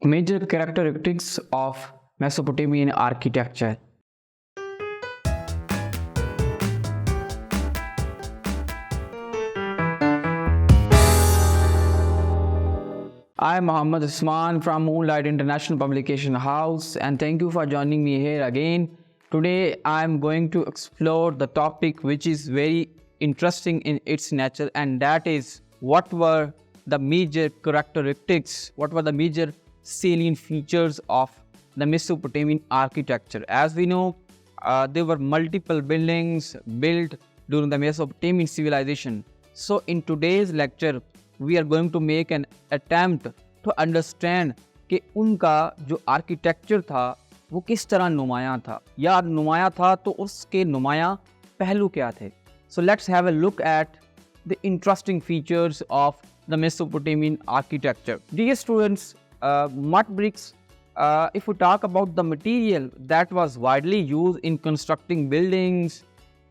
Major characteristics of Mesopotamian architecture. I am Muhammad Usman from Moonlight International Publication House, and thank you for joining me here again. Today I am going to explore the topic which is very interesting in its nature, and that is what were the major characteristics, what were the major salient features of the Mesopotamian architecture. As we know, there were multiple buildings built during the Mesopotamian civilization. So in today's lecture, we are going to make an attempt to understand कि उनका जो architecture था वो किस तरह नुमायां था, या नुमायां था तो उसके नुमायां पहलू क्या थे. So let's have a look at the interesting features of the Mesopotamian architecture. Dear students, mud bricks, if we talk about the material that was widely used in constructing buildings,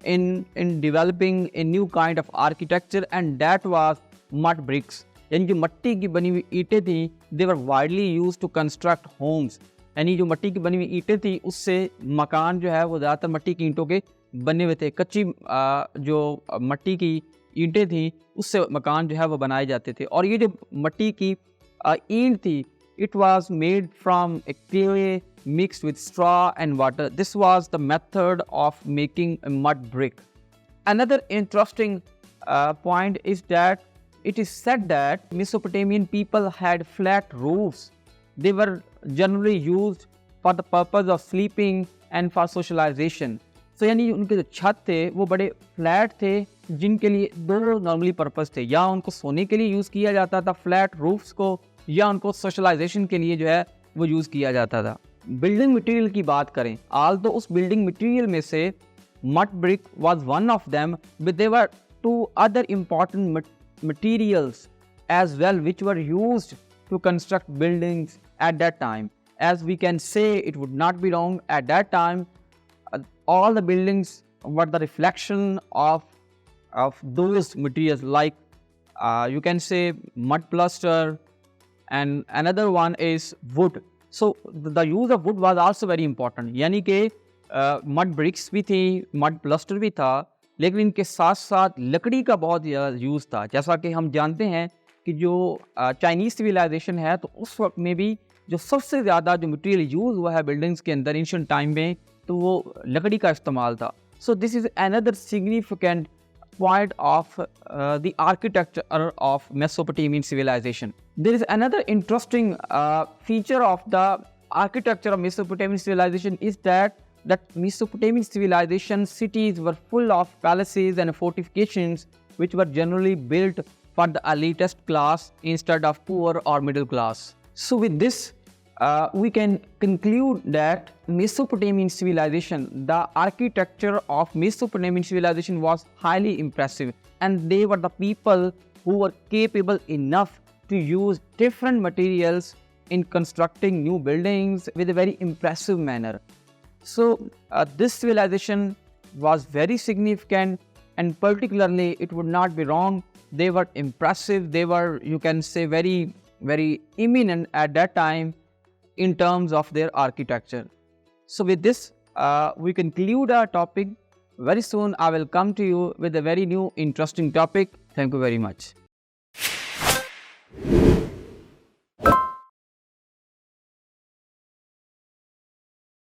in developing a new kind of architecture, and that was mud bricks. यानी जो मट्टी की बनी हुई ईंटें थी, they were widely used to construct homes. यानी जो मट्टी की बनी हुई ईंटें थी उससे मकान जो है वो ज़्यादातर मट्टी की ईंटों के बने हुए थे. कच्ची जो मट्टी की ईंटें थी उससे मकान जो है वो बनाए जाते थे. और ये जो मट्टी की ईंट थी, it was made from a clay mixed with straw and water. This was the method of making a mud brick. Another interesting point is that it is said that Mesopotamian people had flat roofs. They were generally used for the purpose of sleeping and for socialization. So यानी उनके जो छत थे वो बड़े flat थे, जिनके लिए दो नॉर्मली पर्पस थे. या उनको सोने के लिए यूज़ किया जाता था फ्लैट रूफ्स को, या उनको सोशलाइजेशन के लिए जो है वो यूज़ किया जाता था. बिल्डिंग मटेरियल की बात करें, आल तो उस बिल्डिंग मटेरियल में से mud brick was one of them, but there were two other important materials as well which were used to construct buildings at that time. As we can say, it would not be wrong, at that time all the buildings were the reflection of those materials, like you can say mud plaster, and another one is wood. So the use of wood was also very important. यानी कि mud bricks भी थी, mud plaster भी था, लेकिन इनके साथ साथ लकड़ी का बहुत ज़्यादा यूज़ था. जैसा कि हम जानते हैं कि जो चाइनीज़ सिविलाइजेशन है, तो उस वक्त में भी जो सबसे ज़्यादा जो मटेरियल यूज़ हुआ है बिल्डिंग्स के अंदर एंशिएंट टाइम में, तो वो लकड़ी का इस्तेमाल था. So this is another significant point of the architecture of Mesopotamian civilization. There is another interesting feature of the architecture of Mesopotamian civilization is that Mesopotamian civilization cities were full of palaces and fortifications which were generally built for the elitist class instead of poor or middle class. So with this, we can conclude that Mesopotamian civilization, the architecture of Mesopotamian civilization was highly impressive, and they were the people who were capable enough to use different materials in constructing new buildings with a very impressive manner. So this civilization was very significant, and particularly it would not be wrong, they were impressive, they were, you can say, very, very eminent at that time in terms of their architecture. So with this, we conclude our topic. Very soon I will come to you with a very new interesting topic. Thank you very much.